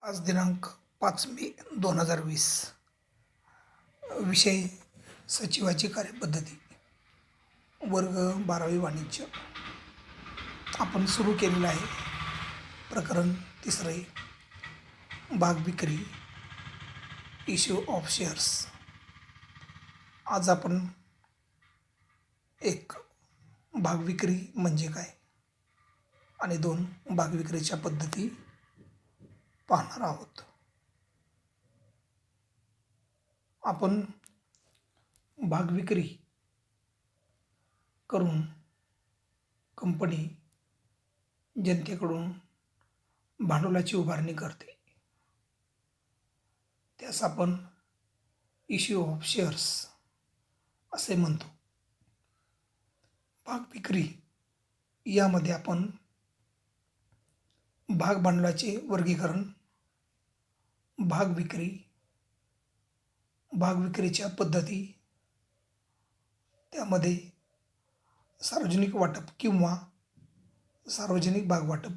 आज दिनांक 5 मे 2020. विषय सचिवाची कार्यपद्धती, वर्ग 12वी वाणिज्य. आपण सुरू केलेलं आहे प्रकरण 3, भाग विक्री, इश्यू ऑफ शेअर्स. आज आपण एक, भाग विक्री म्हणजे काय आणि 2, भाग विक्रीच्या पद्धती पाहणार आहोत. आपण भाग विक्री करून कंपनी जनतेकडून भांडवलाची उभारणी करते, त्यास आपण इश्यू ऑफ शेअर्स असे म्हणतो. भाग विक्री यामध्ये आपण भाग भांडवलाचे वर्गीकरण, भाग विक्री, भाग विक्रीच्या पद्धती, त्यामध्ये सार्वजनिक वाटप किंवा सार्वजनिक भाग वाटप,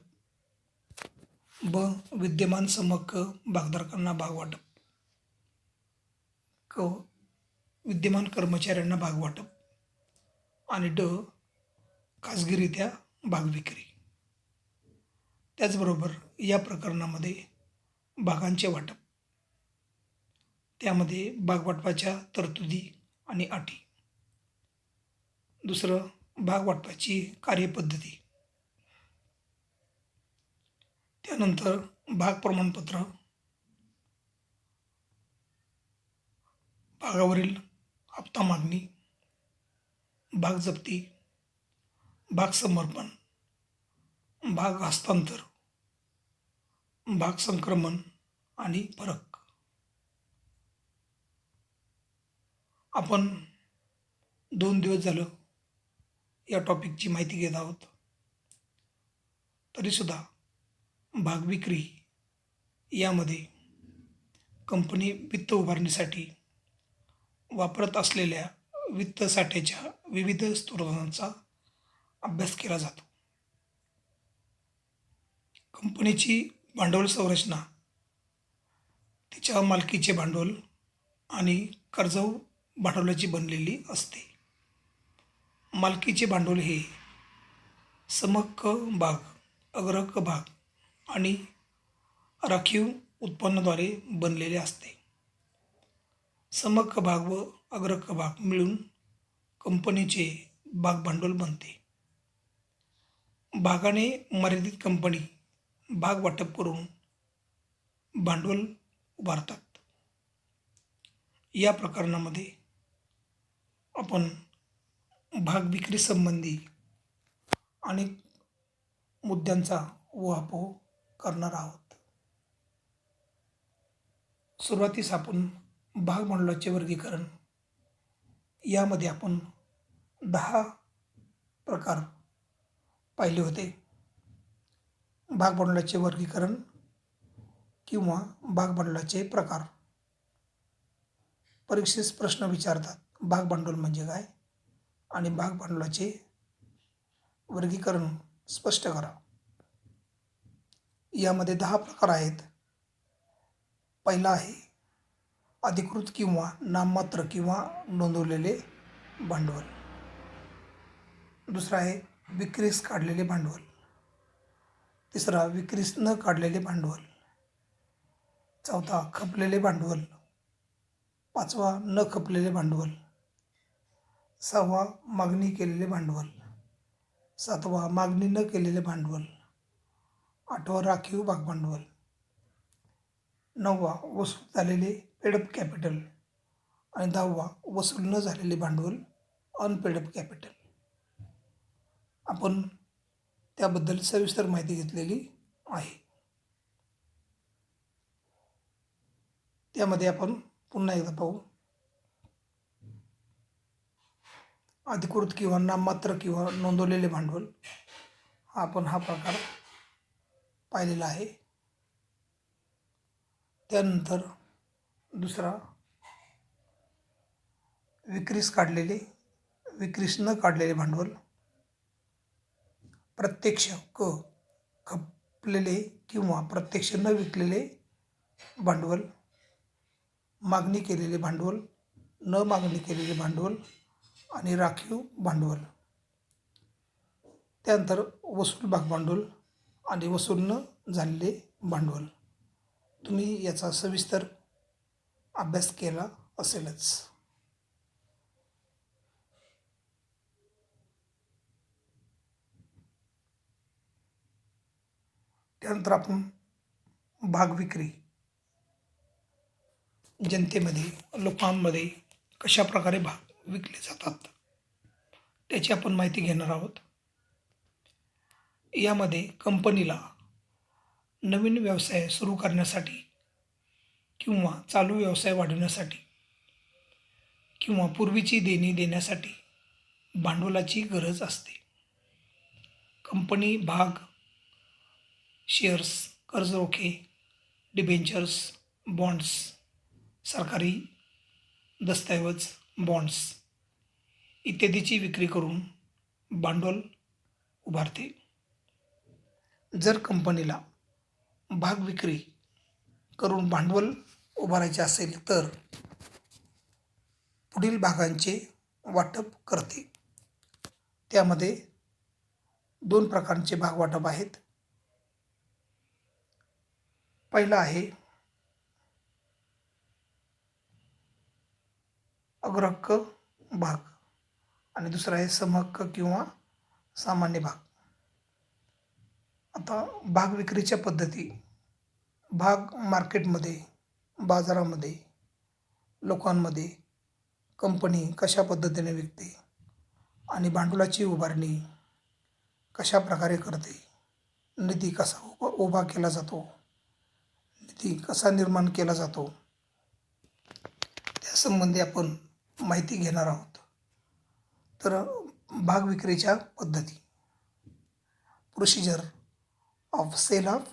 विद्यमान समहक्क भागधारकांना भाग वाटप, विद्यमान कर्मचाऱ्यांना भाग वाटप आणि खाजगीरित्या भाग विक्री. त्याचबरोबर या प्रकरणामध्ये भागांचे वाटप, त्यामध्ये भाग वाटपाच्या तरतुदी आणि अटी. दुसरं, भाग वाटपाची कार्यपद्धती. त्यानंतर भाग प्रमाणपत्र, भागावरील हप्ता मागणी, भाग जप्ती, भाग समर्पण, भाग हस्तांतर, भाग संक्रमण आणि फरक. आपण 2 दिवस झालं या टॉपिकची माहिती घेत आहोत, तरीसुद्धा भाग विक्री यामध्ये कंपनी वित्त उभारणीसाठी वापरत असलेल्या वित्त साठ्याच्या विविध स्रोतांचा अभ्यास केला जातो. कंपनीची भांडवल संरचना, तिच्या मालकीचे भांडवल आणि कर्जाऊ भांडवलाची बनलेली असते. मालकीचे भांडवल हे समहक्क भाग, अग्रहक्क भाग आणि राखीव उत्पन्नाद्वारे बनलेले असते. समहक्क भाग व अग्रहक्क भाग मिळून कंपनीचे भाग भांडवल बनते. भागाने मर्यादित कंपनी भाग वाटप करून भांडवल उभारतात. या प्रकरणामध्ये आपण भाग विक्री संबंधी अनेक मुद्द्यांचा उहापोह करणार आहोत. सुरुवातीस आपण भाग भांडवलाचे वर्गीकरण यामध्ये आपण 10 प्रकार पाहिले होते. भाग भांडवलाचे वर्गीकरण किंवा भाग भांडवलाचे प्रकार. परीक्षेस प्रश्न विचारतात, भाग भांडवल म्हणजे काय आणि भाग भांडवलाचे वर्गीकरण स्पष्ट करा. यामध्ये 10 प्रकार आहेत. पहिला आहे अधिकृत किंवा नाममात्र किंवा नोंदवलेले भांडवल. दुसरा आहे विक्रीस काढलेले भांडवल. तिसरा विक्रीस न काढलेले भांडवल. चौथा खपलेले भांडवल. पाचवा न खपलेले भांडवल. सहावा मागणी केलेले भांडवल. सातवा मागणी न केलेले भांडवल. आठवा राखीव भाग भांडवल. नववा वसूल झालेले पेडअप कॅपिटल आणि 10वा वसूल न झालेले भांडवल, अनपेडअप कॅपिटल. आपण त्याबद्दल सविस्तर माहिती घेतलेली आहे. त्यामध्ये आपण पुन्हा एकदा पाहू. अधिकृत किंवा नाममात्र किंवा नोंदवलेले भांडवल, आपण हा प्रकार पाहिलेला आहे. त्यानंतर दुसरा विक्रीस काढलेले, विक्रीस न काढलेले भांडवल. प्रत्यक्ष खपलेले किंवा प्रत्यक्ष न विकलेले भांडवल, मागणी केलेले भांडवल, न मागणी केलेले भांडवल आणि राखीव भांडवल. त्यानंतर वसूल भाग भांडवल आणि वसूल न झालेले भांडवल. तुम्ही याचा सविस्तर अभ्यास केला असेलच. त्यानंतर आपण भाग विक्री जनतेमध्ये, लोकांमध्ये कशा प्रकारे भाग विकले जातात त्याची आपण माहिती घेणार आहोत. यामध्ये कंपनीला नवीन व्यवसाय सुरू करण्यासाठी किंवा चालू व्यवसाय वाढवण्यासाठी किंवा पूर्वीची देणी देण्यासाठी भांडवलाची गरज असते. कंपनी भाग, शेअर्स, कर्ज रोखे, डिबेंचर्स, बॉन्ड्स, सरकारी दस्तऐवज, बॉन्ड्स इत्यादीची विक्री करून भांडवल उभारते. जर कंपनीला भाग विक्री करून भांडवल उभारायचे असेल तर पुढील भागांचे वाटप करते. त्यामध्ये 2 प्रकारचे भाग वाटप आहेत. पहिला आहे अग्रहक्क भाग आणि दुसरा आहे समहक्क किंवा सामान्य भाग. आता भाग विक्रीच्या पद्धती. भाग मार्केटमध्ये, बाजारामध्ये, लोकांमध्ये कंपनी कशा पद्धतीने विकते आणि भांडवलाची उभारणी कशा प्रकारे करते, निधी कसा उभा केला जातो, निधी कसा निर्माण केला जातो, त्यासंबंधी आपण माहिती घेणार आहोत. तर भाग विक्रीच्या पद्धती. प्रोसिजर ऑफ सेल ऑफ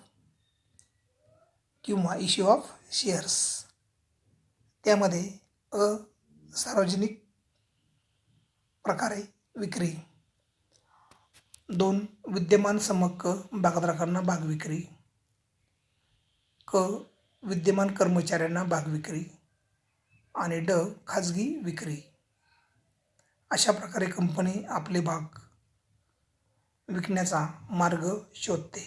किंवा इश्यू ऑफ शेअर्स. त्यामध्ये सार्वजनिक प्रकारे विक्री. 2 विद्यमान समहक्क भागधारकांना भाग विक्री. विद्यमान कर्मचाऱ्यांना भाग विक्री आणि खाजगी विक्री. अशा प्रकारे कंपनी आपले भाग विकण्याचा मार्ग शोधते.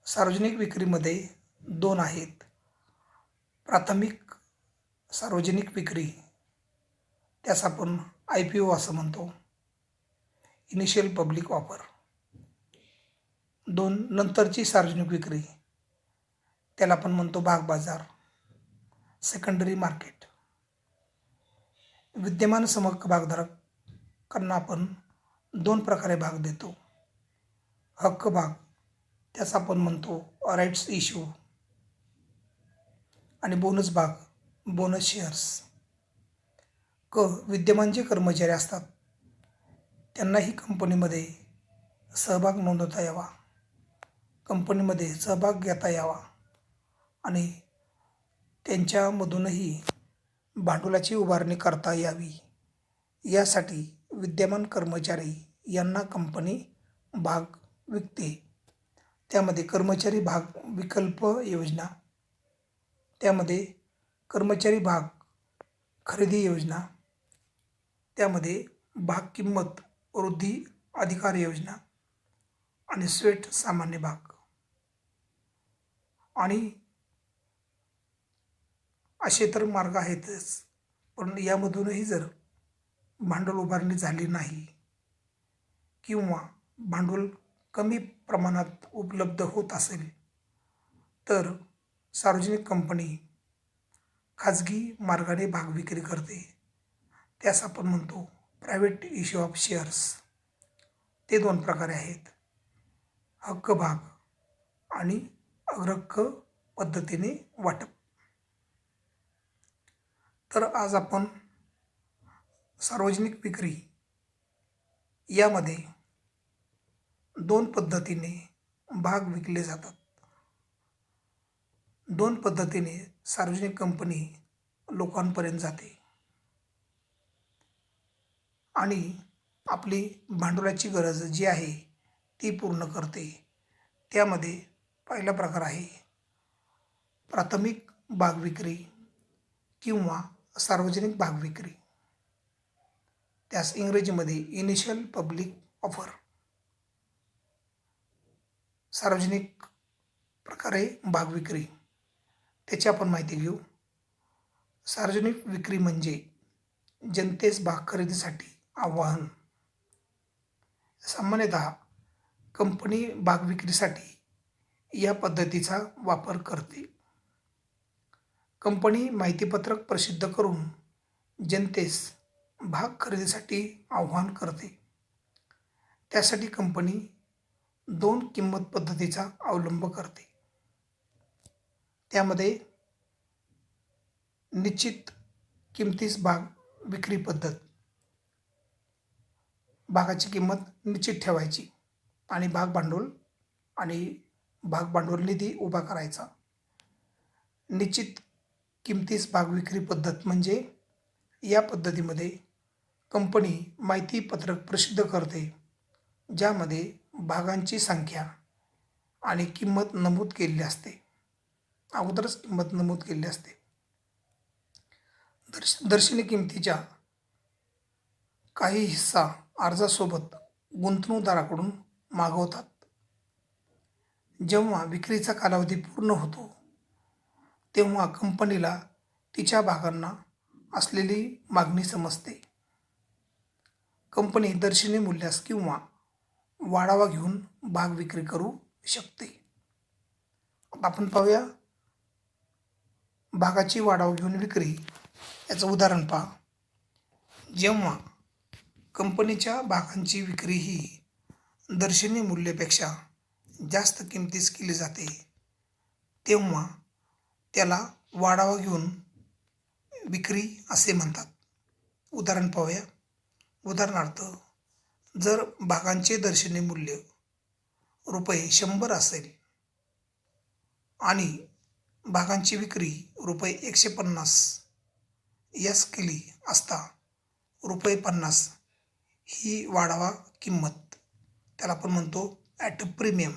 सार्वजनिक विक्रीमध्ये 2 आहेत. प्राथमिक सार्वजनिक विक्री, त्यास आपण IPO असं म्हणतो, इनिशियल पब्लिक ऑफर. 2 नंतरची सार्वजनिक विक्री, त्याला आपण म्हणतो भाग बाजार, सेकंडरी मार्केट. विद्यमान समहक्क भागधारकांना आपण 2 प्रकारे भाग देतो. हक्क भाग, त्याचा आपण म्हणतो राईट्स इश्यू, आणि बोनस भाग, बोनस शेअर्स. विद्यमान जे कर्मचारी असतात त्यांनाही कंपनीमध्ये सहभाग नोंदवता यावा, कंपनीमध्ये सहभाग घेता यावा आणि त्यांच्यामधूनही भांडवलाची उभारणी करता यावी, यासाठी विद्यमान कर्मचारी यांना कंपनी भाग विकते. त्यामध्ये कर्मचारी भाग विकल्प योजना, त्यामध्ये कर्मचारी भाग खरेदी योजना, त्यामध्ये भाग किंमत वृद्धी अधिकार योजना आणि स्वेट सामान्य भाग. आणि असे तर मार्ग आहेतच, पण यामधूनही जर भांडवल उभारणी झाली नाही किंवा भांडवल कमी प्रमाणात उपलब्ध होत असेल तर सार्वजनिक कंपनी खाजगी मार्गाने भाग विक्री करते. त्यास आपण म्हणतो प्रायव्हेट इश्यू ऑफ शेअर्स. ते 2 प्रकारे आहेत, हक्क भाग आणि अग्रहक्क पद्धतीने वाटप. तर आज आपण सार्वजनिक विक्री यामध्ये 2 पद्धतीने भाग विकले जातात. 2 पद्धतीने सार्वजनिक कंपनी लोकांपर्यंत जाते आणि आपली भांडवलाची गरज जी आहे ती पूर्ण करते. त्यामध्ये पहिला प्रकार आहे प्राथमिक भाग विक्री किंवा सार्वजनिक भाग विक्री, त्यास इंग्रजीमध्ये इनिशियल पब्लिक ऑफर. सार्वजनिक प्रकारे भाग विक्री, त्याची आपण माहिती घेऊ. सार्वजनिक विक्री म्हणजे जनतेस भाग खरेदीसाठी आवाहन. सामान्यतः कंपनी भाग विक्रीसाठी या पद्धतीचा वापर करते. कंपनी माहितीपत्रक प्रसिद्ध करून जनतेस भाग खरेदीसाठी आवाहन करते. त्यासाठी कंपनी 2 किंमत पद्धतीचा अवलंब करते. त्यामध्ये निश्चित किमतीस भाग विक्री पद्धत, भागाची किंमत निश्चित ठेवायची आणि भाग भांडवल निधी उभा करायचा. निश्चित किमतीस भाग विक्री पद्धत म्हणजे या पद्धतीमध्ये कंपनी माहिती पत्रक प्रसिद्ध करते, ज्यामध्ये भागांची संख्या आणि किंमत नमूद केलेली असते. अगोदरच किंमत नमूद केलेली असते. दर्शनी किमतीच्या काही हिस्सा अर्जासोबत गुंतवणूकदाराकडून मागवतात. जेव्हा विक्रीचा कालावधी पूर्ण होतो तेव्हा कंपनीला तिच्या भागांना असलेली मागणी समजते. कंपनी दर्शनी मूल्यास किंवा वाढावा घेऊन भाग विक्री करू शकते. आता आपण पाहूया भागाची वाढावा घेऊन विक्री याचं उदाहरण पहा. जेव्हा कंपनीच्या भागांची विक्री ही दर्शनी मूल्यापेक्षा जास्त किमतीस केली जाते तेव्हा त्याला वाढावा घेऊन विक्री असे म्हणतात. उदाहरण पाहूया. उदाहरणार्थ, जर भागांचे दर्शनी मूल्य ₹100 असेल आणि भागांची विक्री ₹150 यास केली असता ₹50 ही वाढावा किंमत, त्याला आपण म्हणतो ॲट प्रीमियम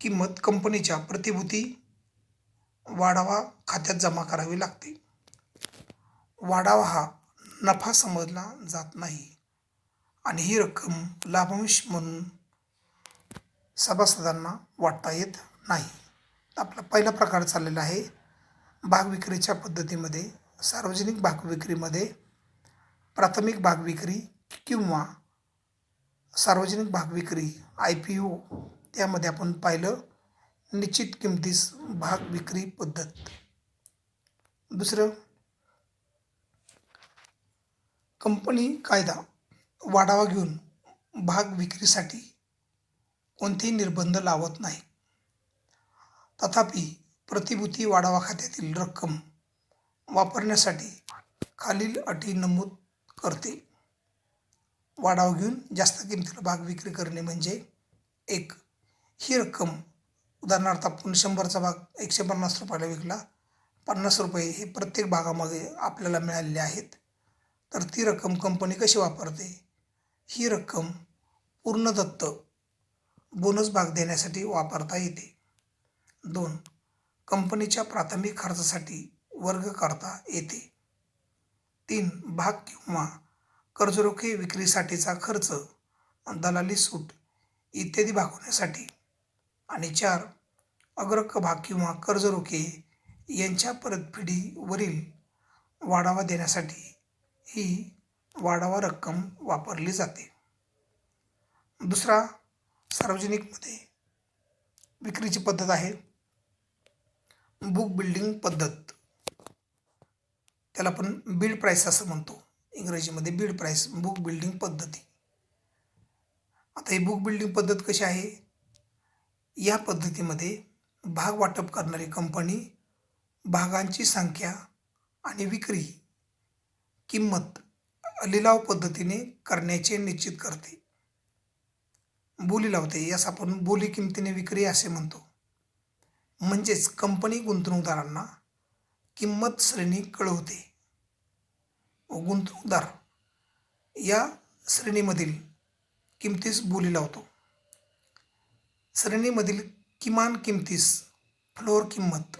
किंमत, कंपनीच्या प्रतिभूती वाढावा खात्यात जमा करावी लागते. वाढावा हा नफा समजला जात नाही आणि ही रक्कम लाभांश म्हणून सभासदांना वाटता येत नाही. आपला पहिला प्रकार चाललेला आहे भाग विक्रीच्या पद्धतीमध्ये. सार्वजनिक भाग विक्रीमध्ये प्राथमिक भाग विक्री किंवा सार्वजनिक भाग विक्री IPO, त्यामध्ये आपण पाहिलं निश्चित किमतीस भाग विक्री पद्धत. दुसरं, कंपनी कायदा वाढावा घेऊन भाग विक्रीसाठी कोणतेही निर्बंध लावत नाही. तथापि प्रतिभूती वाढावा खात्यातील रक्कम वापरण्यासाठी खालील अटी नमूद करते. वाढावा घेऊन जास्त किमतीला भाग विक्री करणे म्हणजे 1. ही रक्कम, उदाहरणार्थ आपण 100चा भाग ₹150 विकला, ₹50 हे प्रत्येक भागामागे आपल्याला मिळालेले आहेत, तर ती रक्कम कंपनी कशी वापरते? ही रक्कम पूर्णदत्त बोनस भाग देण्यासाठी वापरता येते. 2. कंपनीच्या प्राथमिक खर्चासाठी वर्ग करता येते. 3. भाग किंवा कर्जरोखे विक्रीसाठीचा खर्च, दलाली सूट इत्यादी भागवण्यासाठी. आणि 4. अग्रक भाग किंवा कर्जरोखे यांच्या परतफेडीवरील वाढावा देण्यासाठी ही वाढावा रक्कम वापरली जाते. दुसरा सार्वजनिकमध्ये विक्रीची पद्धत आहे बुक बिल्डिंग पद्धत. त्याला आपण बिल्ड प्राईस असं म्हणतो, इंग्रजीमध्ये बिल्ड प्राईस, बुक बिल्डिंग पद्धती. आता ही बुक बिल्डिंग पद्धत कशी आहे? या पद्धतीमध्ये भाग वाटप करणारी कंपनी भागांची संख्या आणि विक्री किंमत लिलाव पद्धतीने करण्याचे निश्चित करते. बोली लावते, यास आपण बोली किमतीने विक्री असे म्हणतो. म्हणजेच कंपनी गुंतवणूकदारांना किंमत श्रेणी कळवते व गुंतवणूकदार या श्रेणीमधील किमतीस बोली लावतो. श्रेणीमधील किमान किमतीस फ्लोअर किंमत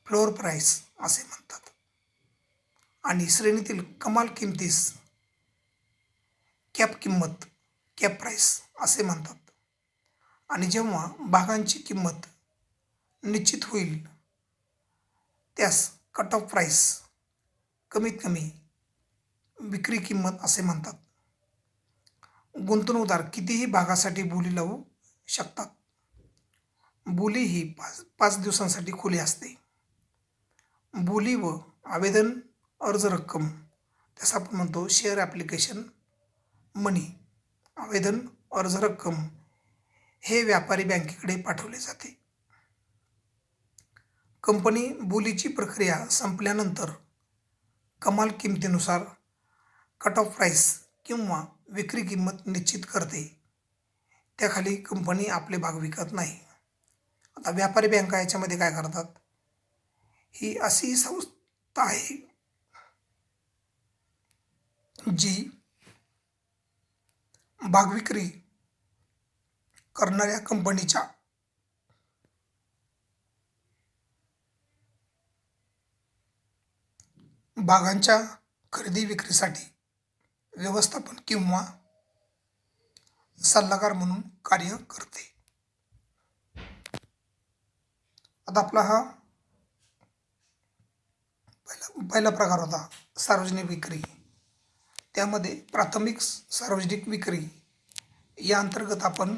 फ्लोअर प्राईस असे म्हणतात आणि श्रेणीतील कमाल किमतीस कॅप किंमत कॅप प्राईस असे म्हणतात आणि जेव्हा भागांची किंमत निश्चित होईल त्यास कट ऑफ प्राईस कमीत कमी विक्री किंमत असे म्हणतात. गुंतवणूकदार कितीही भागासाठी बोली लावू शकतात. बोली ही 5 दिवसांसाठी खुली असते. बोली व आवेदन अर्ज रक्कम त्यास आपण म्हणतो शेअर ॲप्लिकेशन मनी. आवेदन अर्ज रक्कम हे व्यापारी बँकेकडे पाठवले जाते. कंपनी बोलीची प्रक्रिया संपल्यानंतर कमाल किमतीनुसार कट ऑफ प्राईस किंवा विक्री किंमत निश्चित करते. त्याखाली कंपनी आपले भाग विकत नाही. आता व्यापारी बँका याच्यामध्ये काय करतात, ही अशी संस्था आहे जी भागविक्री करणाऱ्या कंपनीच्या भागांच्या खरेदी विक्रीसाठी व्यवस्थापन किंवा सल्लागार म्हणून कार्य करते. आता आपला हा पहिला प्रकार होता सार्वजनिक विक्री. त्यामध्ये प्राथमिक सार्वजनिक विक्री या अंतर्गत आपण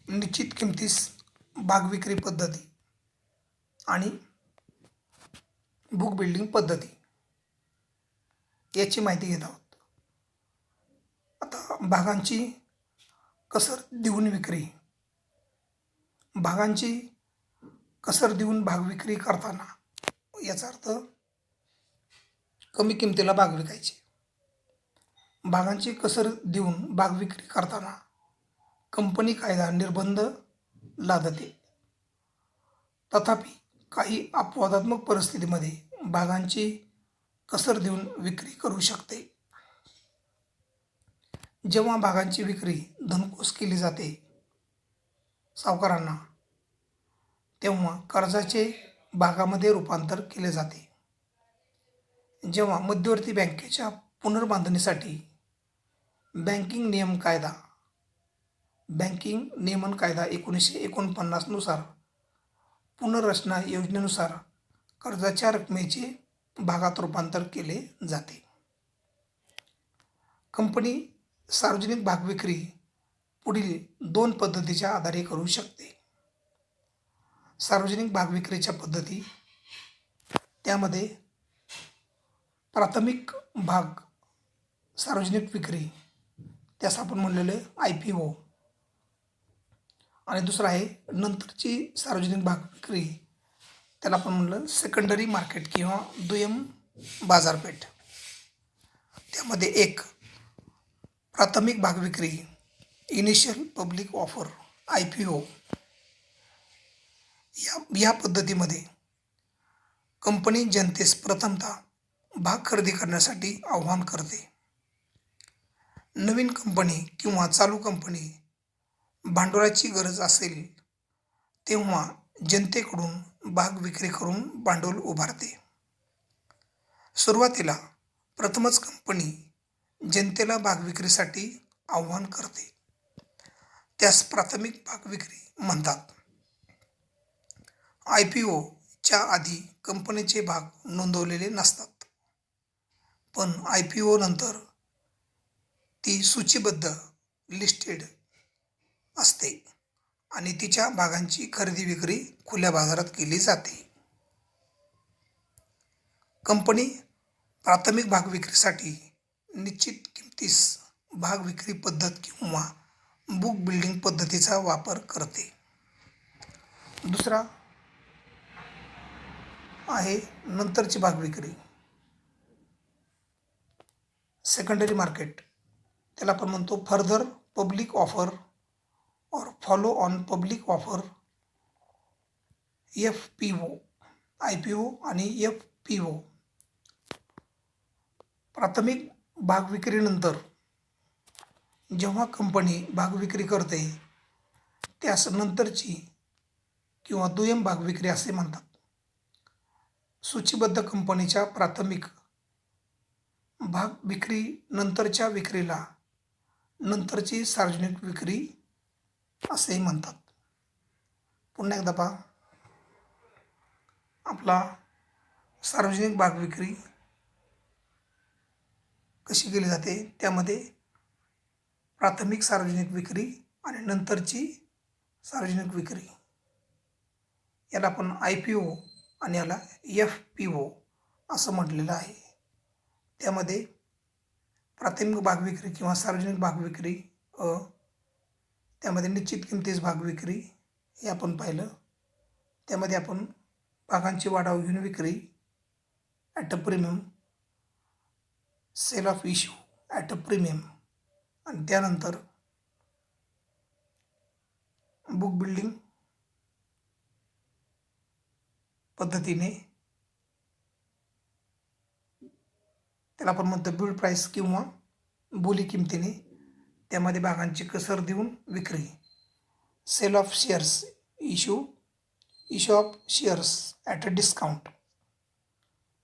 निश्चित किमतीस भाग विक्री पद्धती आणि बुक बिल्डिंग पद्धती याची माहिती घेत आहोत. आता भागांची कसर देऊन विक्री. भागांची कसर देऊन भाग विक्री करताना याचा अर्थ कमी किमतीला भाग विकायचे. भागांची कसर देऊन भाग विक्री करताना कंपनी कायदा निर्बंध लादते. तथापि काही अपवादात्मक परिस्थितीमध्ये भागांची कसर देऊन विक्री करू शकते. जेव्हा भागांची विक्री धनकोस केली जाते सावकारांना, तेव्हा कर्जाचे भागामध्ये रूपांतर केले जाते. जेव्हा मध्यवर्ती बँकेच्या पुनर्बांधणीसाठी बँकिंग नियमन कायदा 1949 नुसार पुनर्रचना योजनेनुसार कर्जाच्या रकमेचे भागात रूपांतर केले जाते. कंपनी सार्वजनिक भागविक्री पुढील 2 पद्धतीच्या आधारे करू शकते. सार्वजनिक भागविक्रीच्या पद्धती, त्यामध्ये प्राथमिक भाग सार्वजनिक विक्री त्यास आपण म्हणलेले IPO आणि दुसरं आहे नंतरची सार्वजनिक भाग विक्री, त्याला आपण म्हणलं सेकंडरी मार्केट किंवा दुय्यम बाजारपेठ. त्यामध्ये एक प्राथमिक भाग विक्री इनिशियल पब्लिक ऑफर IPO. या पद्धतीमध्ये कंपनी जनतेस प्रथमतः भाग खरेदी करण्यासाठी आवाहन करते. नवीन कंपनी किंवा चालू कंपनी भांडवलाची गरज असेल तेव्हा जनतेकडून भाग विक्री करून भांडवल उभारते. सुरुवातीला प्रथमच कंपनी जनतेला भाग विक्रीसाठी आवाहन करते. त्यास प्राथमिक भाग विक्री म्हणतात. IPO च्या आधी कंपनीचे भाग नोंदवलेले नसतात, पण IPO नंतर ती सूचीबद्ध लिस्टेड असते आणि तिच्या भागांची खरेदी विक्री खुल्या बाजारात केली जाते. कंपनी प्राथमिक भाग विक्रीसाठी निश्चित किमतीस भाग विक्री पद्धत किंवा बुक बिल्डिंग पद्धतीचा वापर करते. दुसरा आहे नंतरची भाग विक्री सेकंडरी मार्केट, त्याला आपण म्हणतो फर्दर पब्लिक ऑफर और follow on public offer FPO. IPO आणि FPO. प्राथमिक भाग विक्रीनंतर जेव्हा कंपनी भाग विक्री करते त्यास नंतरची किंवा दुय्यम भाग विक्री असे म्हणतात. सूचीबद्ध कंपनीच्या प्राथमिक भाग विक्री नंतरच्या विक्रीला नंतरची सार्वजनिक विक्री असेही म्हणतात. पुन्हा एकदा पहा, आपला सार्वजनिक भाग विक्री कशी केली जाते, त्यामध्ये प्राथमिक सार्वजनिक विक्री आणि नंतरची सार्वजनिक विक्री, याला आपण IPO आणि याला FPO असं म्हटलेलं आहे. त्यामध्ये प्राथमिक भाग विक्री किंवा सार्वजनिक भाग विक्री त्यामध्ये निश्चित किमतीस भाग विक्री हे आपण पाहिलं. त्यामध्ये आपण भागांची वाढाव घेऊन विक्री at a premium, sale of issue at a premium, आणि त्यानंतर बुक बिल्डिंग पद्धतीने, त्याला आपण म्हणतो बिल्ड प्राईस किंवा बोली किमतीने, त्यामध्ये भागांची कसर देऊन विक्री, sale of shares, issue of shares at a discount,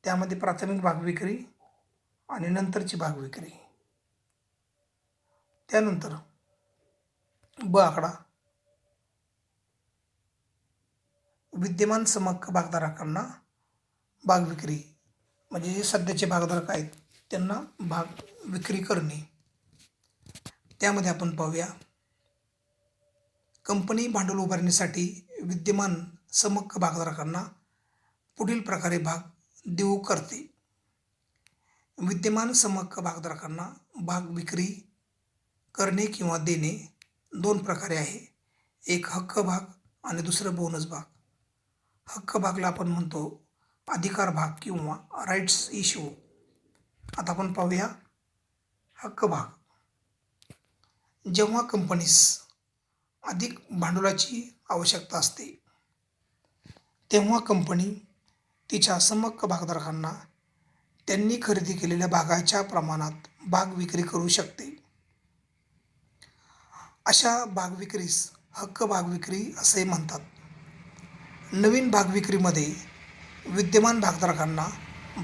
त्यामध्ये प्राथमिक भाग विक्री आणि नंतरची भाग विक्री. त्यानंतर ब आकडा, विद्यमान समहक्क भागधारकांना भाग विक्री, म्हणजे जे सध्याचे भागधारक आहेत त्यांना भाग विक्री करणे. त्यामध्ये आपण पाहूया, कंपनी भांडवल उभारणीसाठी विद्यमान समहक्क भागधारकांना पुढील प्रकारे भाग देऊ करते. विद्यमान समहक्क भागधारकांना भाग विक्री करणे किंवा देणे दोन प्रकारे आहे. एक हक्क भाग आणि दुसरं बोनस भाग. हक्क भागला आपण म्हणतो अधिकार भाग किंवा राईट्स इश्यू. आता आपण पाहूया हक्क भाग. जेव्हा कंपनीस अधिक भांडवलाची आवश्यकता असते तेव्हा कंपनी तिच्या समहक्क भागधारकांना त्यांनी खरेदी केलेल्या भागाच्या प्रमाणात भाग विक्री करू शकते. अशा भाग विक्रीस हक्क भाग विक्री असे म्हणतात. नवीन भाग विक्रीमध्ये विद्यमान भागधारकांना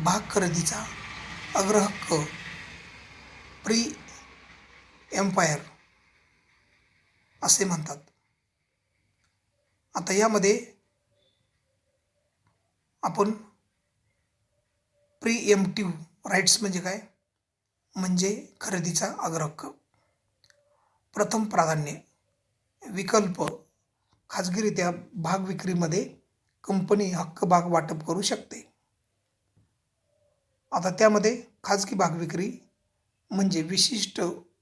भाग खरेदीचा अग्रहक्क प्री एम्पायर असे म्हणतात. आता यामध्ये आपण प्रीएम्प्टिव्ह राईट्स म्हणजे काय, म्हणजे खरेदीचा अग्रहक्क, प्रथम प्राधान्य, विकल्प, खाजगीरित्या भाग विक्रीमध्ये कंपनी हक्क भाग वाटप करू शकते. आता त्यामध्ये खाजगी भाग विक्री म्हणजे विशिष्ट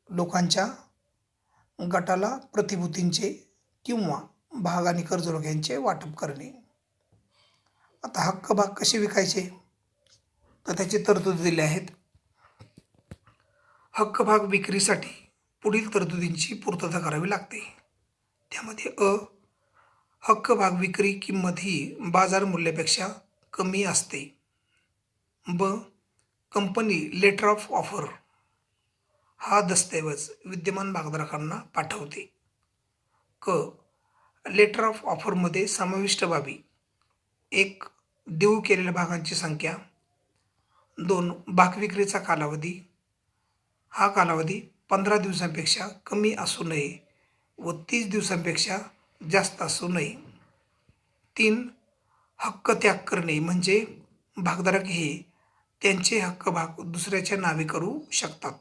लोकांच्या गटाला प्रतिभूतींचे किंवा भाग आणि कर्जरोख्यांचे वाटप करणे. आता हक्क भाग कसे विकायचे तर त्याची तरतुदी दिली आहेत. हक्क भाग विक्रीसाठी पुढील तरतुदींची पूर्तता करावी लागते. त्यामध्ये हक्क भाग विक्री किंमत ही बाजार मूल्यापेक्षा कमी असते. ब कंपनी लेटर ऑफ ऑफर हा दस्तऐवज विद्यमान भागधारकांना पाठवते. क लेटर ऑफ ऑफरमध्ये समाविष्ट बाबी: 1. देऊ केलेल्या भागांची संख्या. 2. भाग विक्रीचा कालावधी. हा कालावधी 15 दिवसांपेक्षा कमी असू नये व 30 दिवसांपेक्षा जास्त असू नये. 3. हक्क त्याग करणे म्हणजे भागधारक हे त्यांचे हक्क भाग दुसऱ्याच्या नावे करू शकतात.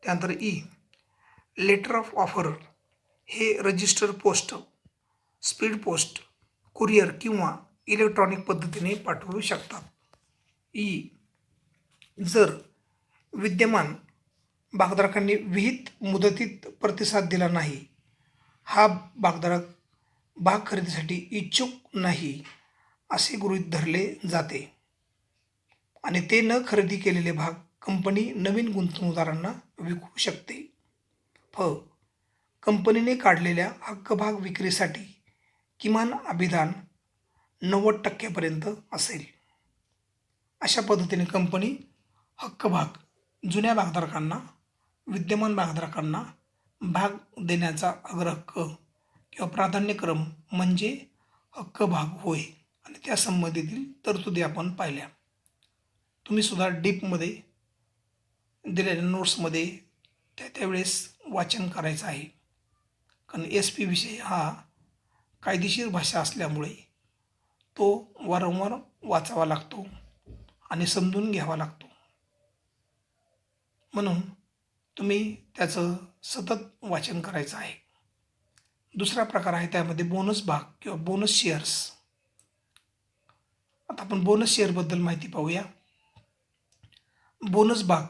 त्यानंतर लेटर ऑफ ऑफर हे register post, speed post, courier किंवा इलेक्ट्रॉनिक पद्धतीने पाठवू शकतात. जर विद्यमान भागधारकांनी विहित मुदतीत प्रतिसाद दिला नाही, हा भागधारक भाग खरेदीसाठी इच्छुक नाही असे गृहीत धरले जाते आणि ते न खरेदी केलेले भाग कंपनी नवीन गुंतवणूकदारांना विकू शकते. कंपनीने काढलेल्या हक्क भाग विक्रीसाठी किमान अभिदान 90% असेल. अशा पद्धतीने कंपनी हक्क भाग जुन्या भागधारकांना, विद्यमान भागधारकांना भाग देण्याचा अग्रहक्क किंवा प्राधान्यक्रम म्हणजे हक्क भाग होय आणि त्या संबंधीतील तरतुदी आपण पाहिल्या. तुम्ही सुद्धा डीपमध्ये दिलेल्या नोट्समध्ये त्यावेळेस वाचन करायचं आहे. कारण एस पी विषय हा कायदेशीर भाषा असल्यामुळे तो वारंवार वाचावा लागतो आणि समजून घ्यावा लागतो. म्हणून तुम्ही त्याचं सतत वाचन करायचं आहे. दुसरा प्रकार आहे त्यामध्ये बोनस भाग किंवा बोनस शेअर्स. आता आपण बोनस शेअरबद्दल माहिती पाहूया. बोनस भाग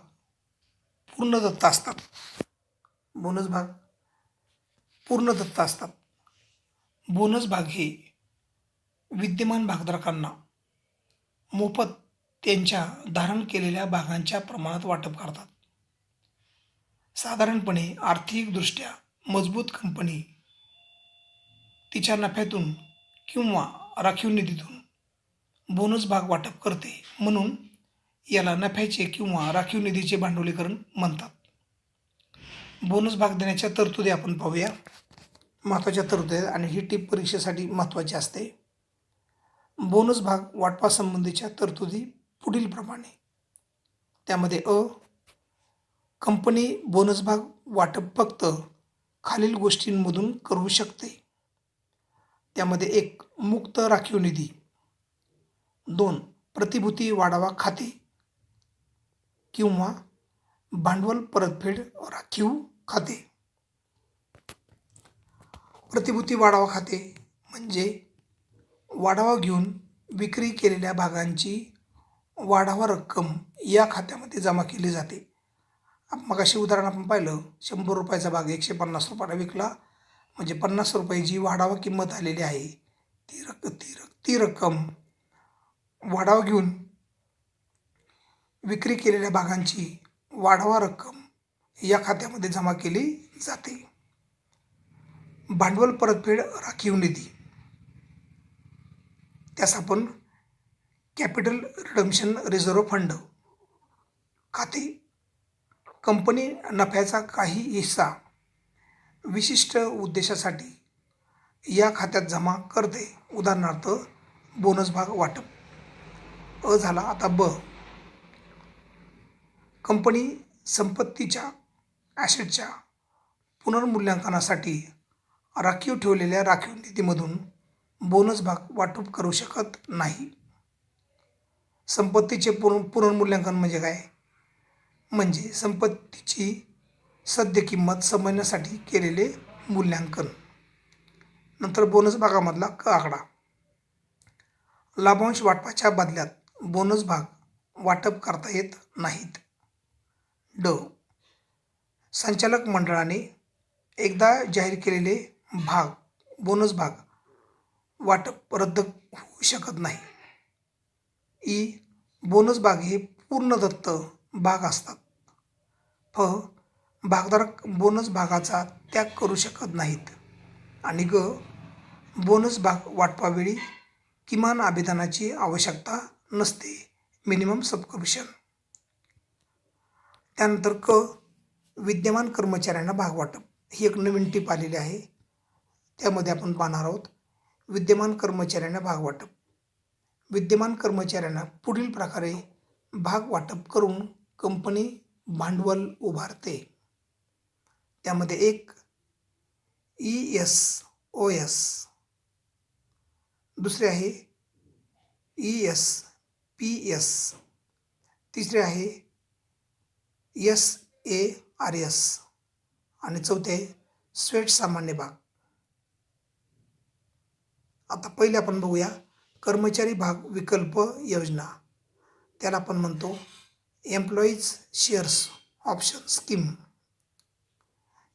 पूर्ण दत्त असतात. बोनस भाग पूर्ण दत्त असतात. बोनस भाग हे विद्यमान भागधारकांना मोफत त्यांच्या धारण केलेल्या भागांच्या प्रमाणात वाटप करतात. साधारणपणे आर्थिकदृष्ट्या मजबूत कंपनी तिच्या नफ्यातून किंवा राखीव निधीतून बोनस भाग वाटप करते, म्हणून याला नफ्याचे किंवा राखीव निधीचे भांडवलीकरण म्हणतात. बोनस भाग देण्याच्या तरतुदी आपण पाहूया. महत्त्वाच्या तरतुदी आहेत आणि ही टीप परीक्षेसाठी महत्त्वाची असते. बोनस भाग वाटपासंबंधीच्या तरतुदी पुढील प्रमाणे. त्यामध्ये कंपनी बोनस भाग वाटप फक्त खालील गोष्टींमधून करू शकते. त्यामध्ये 1. मुक्त राखीव निधी. 2. प्रतिभूती वाढावा खाते किंवा भांडवल परतफेड राखीव खाते. प्रतिभूती वाढावा खाते म्हणजे वाढावा घेऊन विक्री केलेल्या भागांची वाढावा रक्कम या खात्यामध्ये जमा केली जाते. मगाशी उदाहरण आपण पाहिलं, 100 रुपयाचा भाग 150 रुपयाला विकला म्हणजे 50 रुपये जी वाढावा किंमत आलेली आहे ती रक्कम वाढावा घेऊन विक्री केलेल्या भागांची वाढावा रक्कम या खात्यामध्ये जमा केली जाते. भांडवल परतफेड राखीव निधी, त्यास आपण कॅपिटल रिडम्पशन रिझर्व्ह फंड खाते. कंपनी नफ्याचा काही हिस्सा विशिष्ट उद्देशासाठी या खात्यात जमा करते. उदाहरणार्थ बोनस भाग वाटप. झाला. आता कंपनी संपत्तीच्या ॲसेटच्या पुनर्मूल्यांकनासाठी राखीव ठेवलेल्या राखीव निधीमधून बोनस भाग वाटप करू शकत नाही. संपत्तीचे पुनर्मूल्यांकन म्हणजे काय? म्हणजे संपत्तीची सद्य किंमत समजण्यासाठी केलेले मूल्यांकन. नंतर बोनस भागामधला आकडा. लाभांश वाटपाच्या बदल्यात बोनस भाग वाटप करता येत नाहीत. संचालक मंडळाने एकदा जाहीर केलेले बोनस भाग वाटप रद्द होऊ शकत नाही. बोनस भाग हे पूर्णदत्त भाग असतात. भागधारक बोनस भागाचा त्याग करू शकत नाहीत. आणि बोनस भाग वाटपावेळी किमान अभिदानाची आवश्यकता नसते, मिनिमम सबस्क्रिप्शन. त्यानंतर विद्यमान कर्मचाऱ्यांना भाग वाटप. ही एक नवीन टीप आलेली आहे, त्यामध्ये आपण पाहणार आहोत. विद्यमान कर्मचाऱ्यांना भाग वाटप. विद्यमान कर्मचाऱ्यांना पुढील प्रकारे भाग वाटप करून कंपनी भांडवल उभारते. त्यामध्ये 1. ESOS. दुसरे आहे ESPS. तिसरे आहे SARS आणि चौथे स्वेट सामान्य भाग. आता पहिले आपण बघूया कर्मचारी भाग विकल्प योजना. त्याला आपण म्हणतो employees shares option scheme.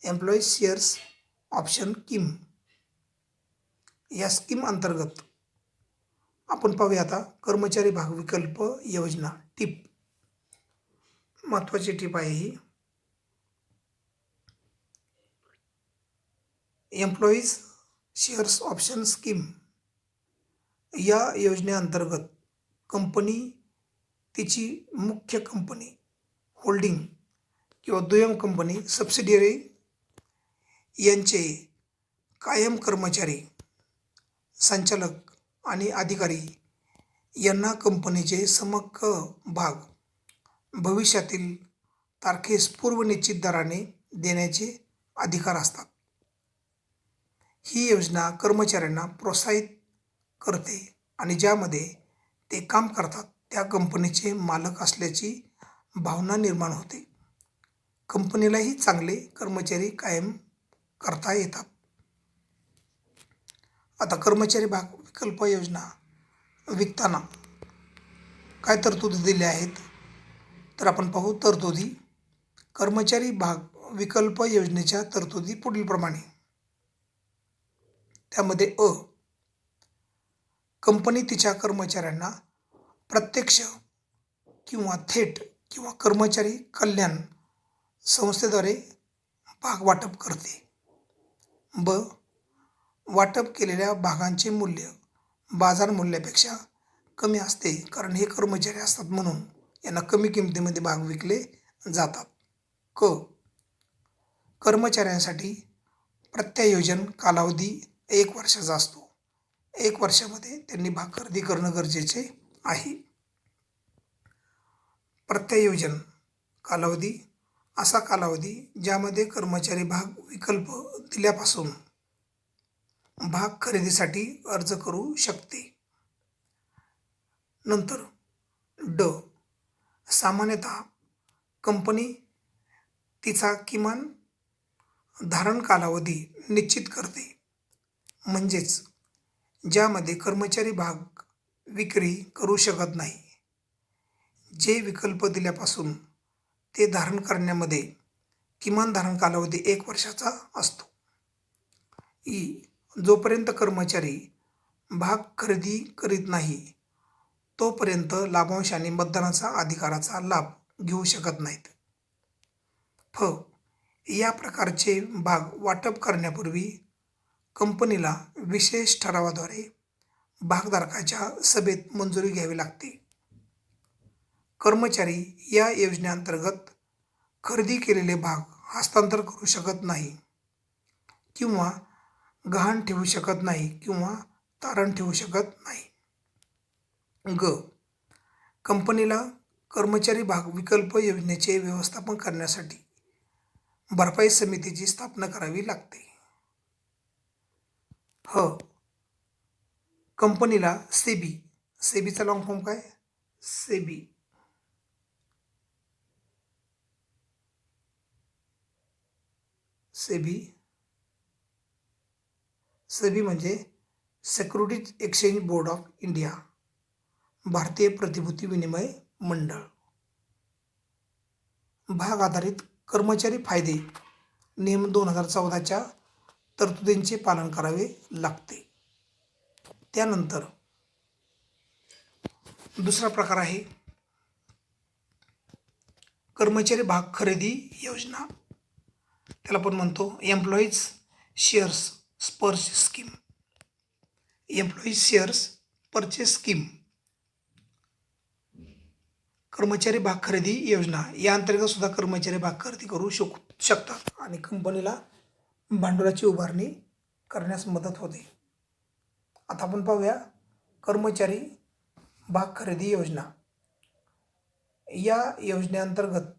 Employees shares option scheme या स्कीम अंतर्गत आपण पाहूया आता कर्मचारी भाग विकल्प योजना. टीप, महत्त्वाची टीप आहे ही. एम्प्लॉईज शेअर्स ऑप्शन स्कीम या योजनेअंतर्गत कंपनी तिची मुख्य कंपनी, होल्डिंग किंवा दुय्यम कंपनी, सबसिडियरी यांचे कायम कर्मचारी, संचालक आणि अधिकारी यांना कंपनीचे समहक्क भाग भविष्यातील तारखेस पूर्वनिश्चित दराने देण्याचे अधिकार असतात. ही योजना कर्मचाऱ्यांना प्रोत्साहित करते आणि ज्यामध्ये ते काम करतात त्या कंपनीचे मालक असल्याची भावना निर्माण होते. कंपनीलाही चांगले कर्मचारी कायम करता येतात. आता कर्मचारी भाग विकल्प योजना विकताना काय तरतुदी दिल्या आहेत तर आपण पाहू. तरतुदी. कर्मचारी भाग विकल्प योजनेच्या तरतुदी पुढीलप्रमाणे. त्यामध्ये कंपनी तिच्या कर्मचाऱ्यांना प्रत्यक्ष किंवा थेट किंवा कर्मचारी कल्याण संस्थेद्वारे भाग वाटप करते. वाटप केलेल्या भागांचे मूल्य बाजार मूल्यापेक्षा कमी असते कारण हे कर्मचारी असतात म्हणून यांना कमी किमतीमध्ये भाग विकले जातात. कर्मचाऱ्यांसाठी प्रत्यायोजन कालावधी 1 वर्षाचा असतो. 1 वर्षामध्ये त्यांनी भाग खरेदी करणं गरजेचे आहे. प्रत्यायोजन कालावधी असा कालावधी ज्यामध्ये कर्मचारी भाग विकल्प दिल्यापासून भाग खरेदीसाठी अर्ज करू शकते. नंतर सामान्यतः कंपनी तिचा किमान धारण कालावधी निश्चित करते, म्हणजेच ज्यामध्ये कर्मचारी भाग विक्री करू शकत नाही. जे विकल्प दिल्यापासून ते धारण करण्यामध्ये किमान धारण कालावधी 1 वर्षाचा असतो. जोपर्यंत कर्मचारी भाग खरेदी करीत नाही तोपर्यंत लाभांश आणि मतदानाचा अधिकाराचा लाभ घेऊ शकत नाहीत. या प्रकारचे भाग वाटप करण्यापूर्वी कंपनीला विशेष ठरावाद्वारे भागधारकाच्या सभेत मंजुरी घ्यावी लागते. कर्मचारी या योजनेअंतर्गत खरेदी केलेले भाग हस्तांतर करू शकत नाही किंवा गहाण ठेवू शकत नाही किंवा तारण ठेवू शकत नाही. कंपनीला कर्मचारी भाग विकल्प योजनेचे व्यवस्थापन करण्यासाठी भरपाई समितीची स्थापना करावी लागते. कंपनीला सेबीचा लॉंग फॉर्म काय? सेबी म्हणजे securities exchange board of India, भारतीय प्रतिभूती विनिमय मंडळ. भाग आधारित कर्मचारी फायदे नियम 2014च्या तरतुदींचे पालन करावे लागते. त्यानंतर दुसरा प्रकार आहे कर्मचारी भाग खरेदी योजना. त्याला आपण म्हणतो एम्प्लॉईज शेअर्स परचेस स्कीम. कर्मचारी भाग खरेदी योजना या अंतर्गत सुद्धा कर्मचारी भाग खरेदी करू शकतात आणि कंपनीला भांडवलाची उभारणी करण्यास मदत होते. आता आपण पाहूया कर्मचारी भाग खरेदी योजना. या योजनेअंतर्गत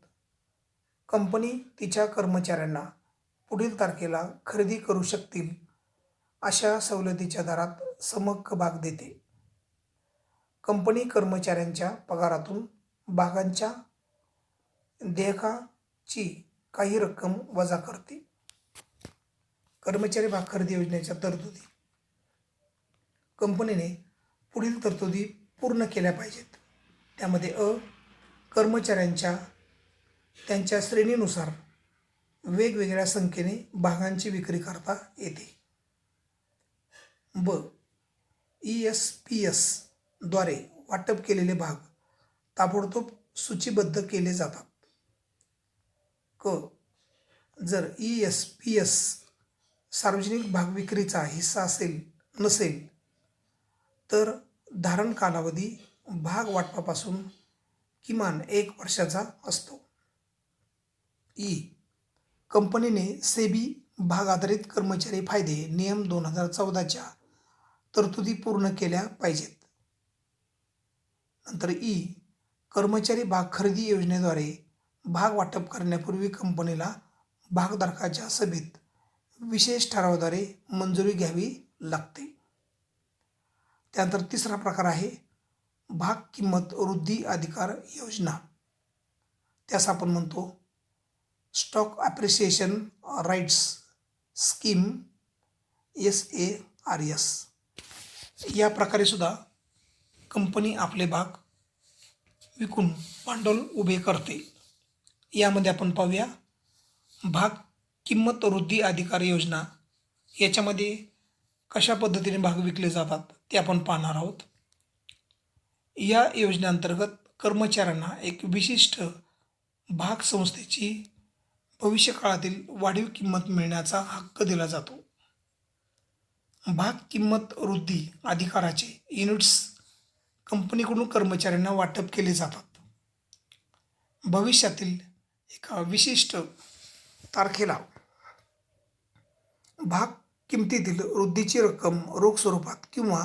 कंपनी तिच्या कर्मचाऱ्यांना पुढील तारखेला खरेदी करू शकतील अशा सवलतीच्या दरात समहक्क भाग देते. कंपनी कर्मचाऱ्यांच्या पगारातून भागांच्या देयकाची काही रक्कम वजा करते. कर्मचारी भाग खरेदी योजनेच्या तरतुदी. कंपनीने पुढील तरतुदी पूर्ण केल्या पाहिजेत. त्यामध्ये कर्मचाऱ्यांच्या त्यांच्या श्रेणीनुसार वेगवेगळ्या संख्येने भागांची विक्री करता येते. ESPS द्वारे वाटप केलेले भाग ताबडतोब सूचीबद्ध केले जातात. जर ESPS सार्वजनिक भाग विक्रीचा हिस्सा नसेल तर धारण कालावधी भाग वाटपापासून किमान 1 वर्षाचा असतो. कंपनीने सेबी भाग आधारित कर्मचारी फायदे नियम 2014च्या तरतुदी पूर्ण केल्या पाहिजेत. नंतर कर्मचारी भाग खरेदी योजनेद्वारे भाग वाटप करण्यापूर्वी कंपनीला भागधारकाच्या सभेत विशेष ठरावाद्वारे मंजुरी घ्यावी लागते. त्यानंतर तिसरा प्रकार आहे भाग किंमत वृद्धी अधिकार योजना. त्यास आपण म्हणतो stock appreciation rights scheme, SARS. या प्रकारे सुद्धा कंपनी आपले भाग विकून भांडवल उभे करते. यामध्ये आपण पाहूया भाग किंमत वृद्धी अधिकार योजना. याच्यामध्ये कशा पद्धतीने भाग विकले जातात ते आपण पाहणार आहोत. या योजनेअंतर्गत कर्मचाऱ्यांना एक विशिष्ट भाग संस्थेची भविष्यकाळातील वाढीव किंमत मिळण्याचा हक्क दिला जातो. भाग किंमत वृद्धी अधिकाराचे युनिट्स कंपनीकडून कर्मचाऱ्यांना वाटप केले जातात. भविष्यातील एका विशिष्ट तारखेला भाग किमतीतील वृद्धीची रक्कम रोख स्वरूपात किंवा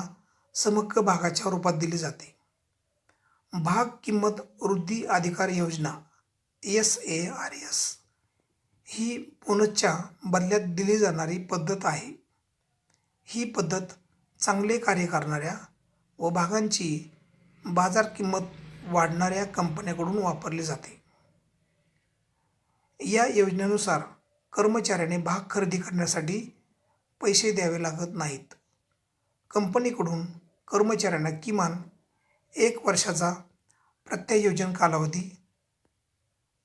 समहक्क भागाच्या रूपात दिली जाते. भाग किंमत वृद्धी अधिकार योजना, SARS, ही बोनसच्या बदल्यात दिली जाणारी पद्धत आहे. ही पद्धत चांगले कार्य करणाऱ्या व भागांची बाजार किंमत वाढणाऱ्या कंपन्यांकडून वापरली जाते. या योजनेनुसार कर्मचाऱ्याने भाग खरेदी करण्यासाठी पैसे द्यावे लागत नाहीत. कंपनीकडून कर्मचाऱ्यांना किमान 1 वर्षाचा प्रत्यायोजन कालावधी,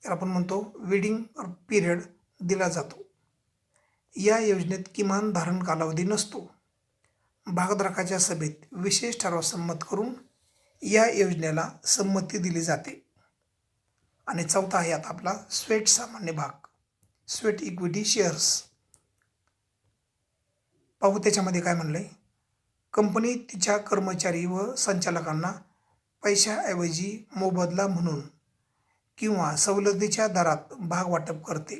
याला आपण म्हणतो वेडिंग पिरियड, दिला जातो. या योजनेत किमान धारण कालावधी नसतो. भागधारकाच्या सभेत विशेष ठराव संमत करून या योजनेला संमती दिली जाते. आणि चौथा आहे आता आपला स्वेट सामान्य भाग, स्वेट इक्विटी शेअर्स. पाहू त्याच्यामध्ये काय म्हणलंय. कंपनी तिच्या कर्मचारी व संचालकांना पैशाऐवजी मोबदला म्हणून किंवा सवलतीच्या दरात भाग वाटप करते.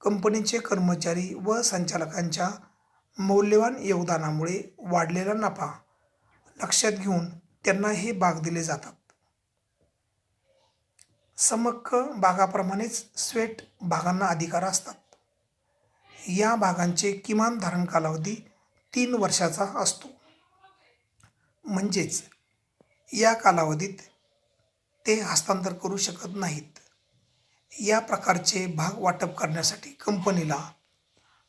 कंपनीचे कर्मचारी व संचालकांच्या मौल्यवान योगदानामुळे वाढलेला नफा लक्षात घेऊन त्यांना हे भाग दिले जातात. समहक्क भागाप्रमाणेच स्वेट भागांना अधिकार असतात. या भागांचे किमान धारण कालावधी 3 वर्षाचा असतो. म्हणजेच या कालावधीत ते हस्तांतर करू शकत नाहीत. या प्रकारचे भाग वाटप करण्यासाठी कंपनीला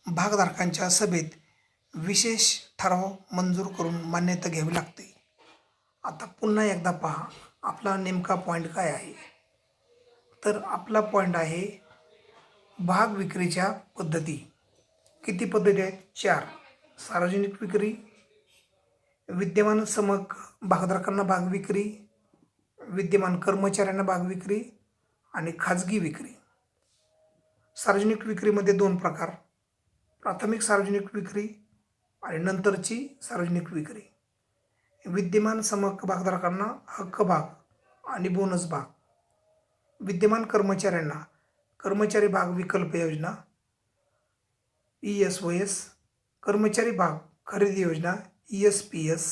भागधारकांच्या सभेत विशेष ठराव मंजूर करून मान्यता घ्यावी लागते. आता पुन्हा एकदा पहा आपला नेमका पॉईंट काय आहे. तर आपला पॉईंट आहे भाग विक्रीच्या पद्धती. किती पद्धती आहेत? 4. सार्वजनिक विक्री, विद्यमान समहक्क भागधारकांना भाग विक्री, विद्यमान कर्मचाऱ्यांना भाग विक्री आणि खाजगी विक्री. सार्वजनिक विक्रीमध्ये 2 प्रकार, प्राथमिक सार्वजनिक विक्री आणि नंतरची सार्वजनिक विक्री. विद्यमान समहक्क भागधारकांना हक्क भाग आणि बोनस भाग. विद्यमान कर्मचाऱ्यांना कर्मचारी भाग विकल्प योजना, ESOS. कर्मचारी भाग खरेदी योजना, ESPS.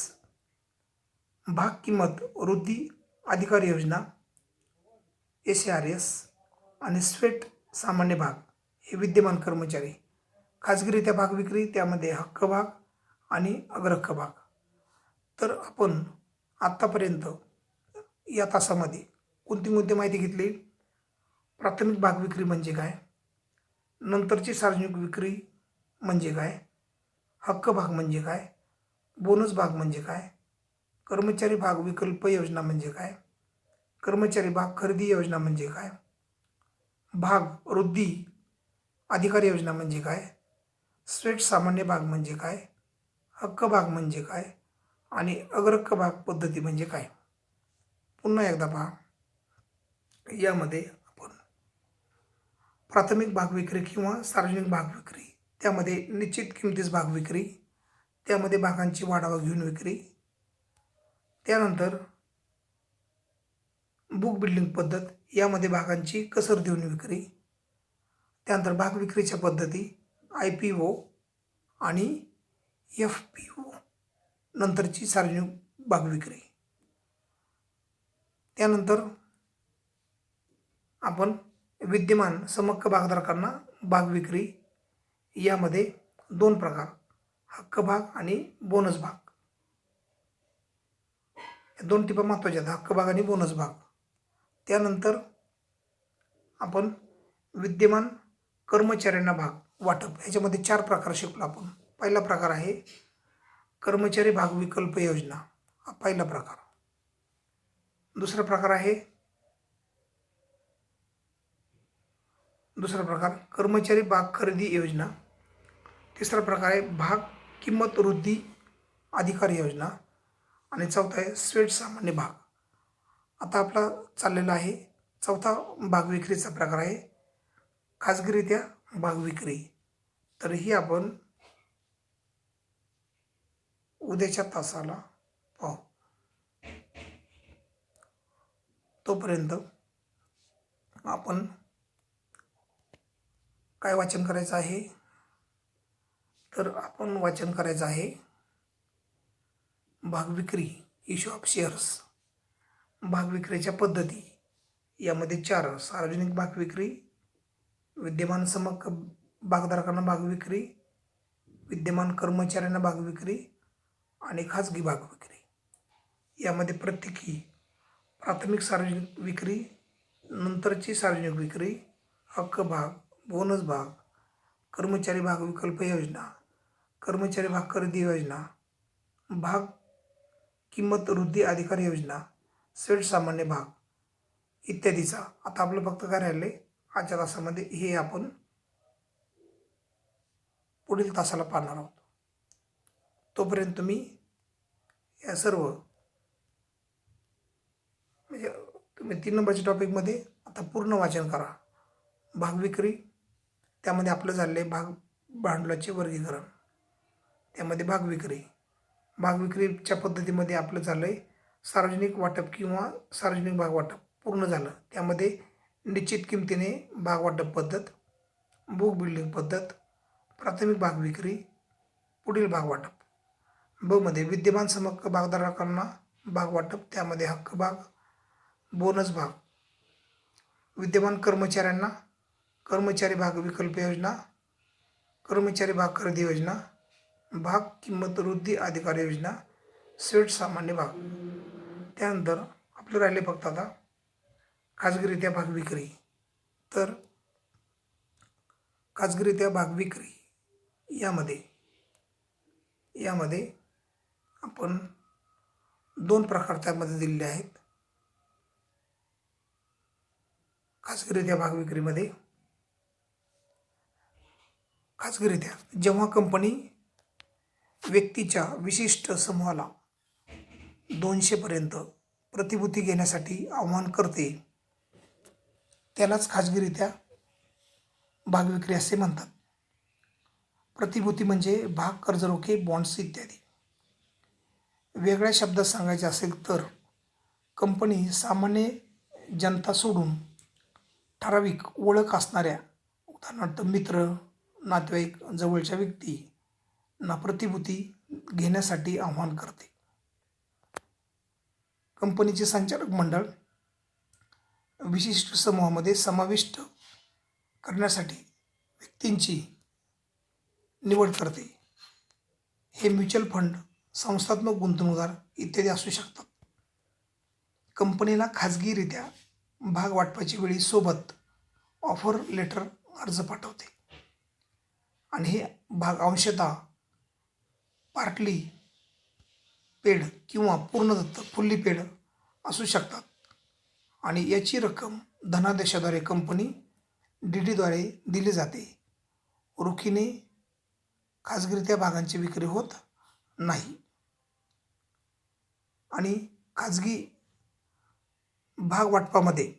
भाग किंमत वृद्धी अधिकार योजना, SARS. आणि स्वेट सामान्य भाग हे विद्यमान कर्मचारी. खाजगीरित्या भाग विक्री, त्यामध्ये हक्क भाग आणि अग्रहक्क भाग. तर आपण आत्तापर्यंत या तासामध्ये कोणती माहिती घेतली? प्राथमिक भाग विक्री म्हणजे काय, नंतरची सार्वजनिक विक्री म्हणजे काय, हक्क भाग म्हणजे काय, बोनस भाग म्हणजे काय, कर्मचारी भाग विकल्प योजना म्हणजे काय, कर्मचारी भाग खरेदी योजना म्हणजे काय, भाग वृद्धी अधिकार योजना म्हणजे काय, स्वेट सामान्य भाग म्हणजे काय, हक्क भाग म्हणजे काय आणि अग्रहक्क भाग पद्धती म्हणजे काय. पुन्हा एकदा पहा. यामध्ये आपण प्राथमिक भाग विक्री किंवा सार्वजनिक भाग विक्री, त्यामध्ये निश्चित किमतीस भाग विक्री, त्यामध्ये भागांची वाढावा घेऊन विक्री. त्यानंतर बुक बिल्डिंग पद्धत, यामध्ये भागांची कसर देऊन विक्री. त्यानंतर भाग विक्रीच्या पद्धती, IPO आणि FPO नंतरची सार्वजनिक भागविक्री. त्यानंतर आपण विद्यमान समहक्क भागधारकांना भागविक्री यामध्ये 2 प्रकार, हक्क भाग आणि बोनस भाग. 2 टिपा महत्त्वाच्या आहेत, हक्क भाग आणि बोनस भाग. त्यानंतर आपण विद्यमान कर्मचाऱ्यांना भाग वाटप, ह्याच्यामध्ये 4 प्रकार शिकलो आपण. पहिला प्रकार आहे कर्मचारी भाग विकल्प योजना, हा पहिला प्रकार. दुसरा प्रकार कर्मचारी भाग खरेदी योजना. तिसरा प्रकार आहे भाग किंमत वृद्धी अधिकार योजना. आणि चौथा आहे स्वेट सामान्य भाग. आता आपला चाललेला आहे चौथा भागविक्रीचा प्रकार आहे खाजगीरित्या भागविक्री. तर ही आपण उद्याच्या तासाला पाहू. तोपर्यंत आपण काय वाचन करायचं आहे, तर आपण वाचन करायचं आहे भागविक्री, इश्यू ऑफ शेअर्स. भागविक्रीच्या पद्धती यामध्ये 4, सार्वजनिक भागविक्री, विद्यमान समहक्क भागधारकांना भागविक्री, विद्यमान कर्मचाऱ्यांना भागविक्री आणि खाजगी भागविक्री. यामध्ये प्रत्येकी प्राथमिक सार्वजनिक विक्री, नंतरची सार्वजनिक विक्री, हक्क भाग, बोनस भाग, कर्मचारी भाग विकल्प योजना, कर्मचारी भाग खरेदी योजना, भाग किंमत वृद्धी अधिकार योजना, स्वेट सामान्य भाग इत्यादीचा. आता आपलं फक्त काय राहिले आजच्या तासामध्ये, हे आपण पुढील तासाला पाहणार आहोत. तोपर्यंत तुम्ही या सर्व म्हणजे तुम्ही 3 नंबरच्या टॉपिकमध्ये आता पूर्ण वाचन करा. भागविक्री, त्यामध्ये आपलं झालं आहे भाग भांडवलाचे वर्गीकरण, त्यामध्ये भागविक्रीच्या पद्धतीमध्ये आपलं झालं आहे सार्वजनिक वाटप किंवा सार्वजनिक भाग वाटप पूर्ण झालं. त्यामध्ये निश्चित किमतीने भाग वाटप पद्धत, बुक बिल्डिंग पद्धत, प्राथमिक भागविक्री, पुढील भाग वाटप. ब मध्ये विद्यमान समहक्क भागधारकांना भाग वाटप, त्यामध्ये हक्क भाग, बोनस भाग, विद्यमान कर्मचाऱ्यांना कर्मचारी भाग विकल्प योजना, कर्मचारी भाग खरेदी योजना, भाग किंमत वृद्धी अधिकार योजना, स्वेट सामान्य भाग. त्यानंतर आपलं राहिले फक्त आता खाजगीरित्या भागविक्री. तर खाजगीरित्या भागविक्री यामध्ये आपण 2 प्रकार त्यामध्ये दिलेले आहेत. खाजगीरित्या भागविक्रीमध्ये खाजगीरित्या जेव्हा कंपनी व्यक्तीच्या विशिष्ट समूहाला 200पर्यंत प्रतिभूती घेण्यासाठी आवाहन करते, त्यालाच खाजगीरित्या भागविक्री असे म्हणतात. प्रतिभूती म्हणजे भाग, कर्जरोखे, बॉन्ड्स इत्यादी. वेगळ्या शब्दात सांगायचे असेल तर कंपनी सामान्य जनता सोडून ठराविक ओळख असणाऱ्या, उदाहरणार्थ मित्र, नातेवाईक, जवळच्या व्यक्तींना प्रतिभूती घेण्यासाठी आवाहन करते. कंपनीचे संचालक मंडळ विशिष्ट समूहामध्ये समाविष्ट करण्यासाठी व्यक्तींची निवड करते. हे म्युच्युअल फंड, संस्थात्मक गुंतवणूकदार इत्यादी असू शकतात. कंपनीला खाजगीरित्या भाग वाटपाची वेळी सोबत ऑफर लेटर अर्ज पाठवते आणि हे भाग अंशतः पार्टली पेड किंवा पूर्णदत्त फुल्ली पेड असू शकतात आणि याची रक्कम धनादेशाद्वारे कंपनी DDद्वारे दिली जाते. रोखीने खाजगीरित्या भागांची विक्री होत नाही. आणि खाजगी भाग वाटपामध्ये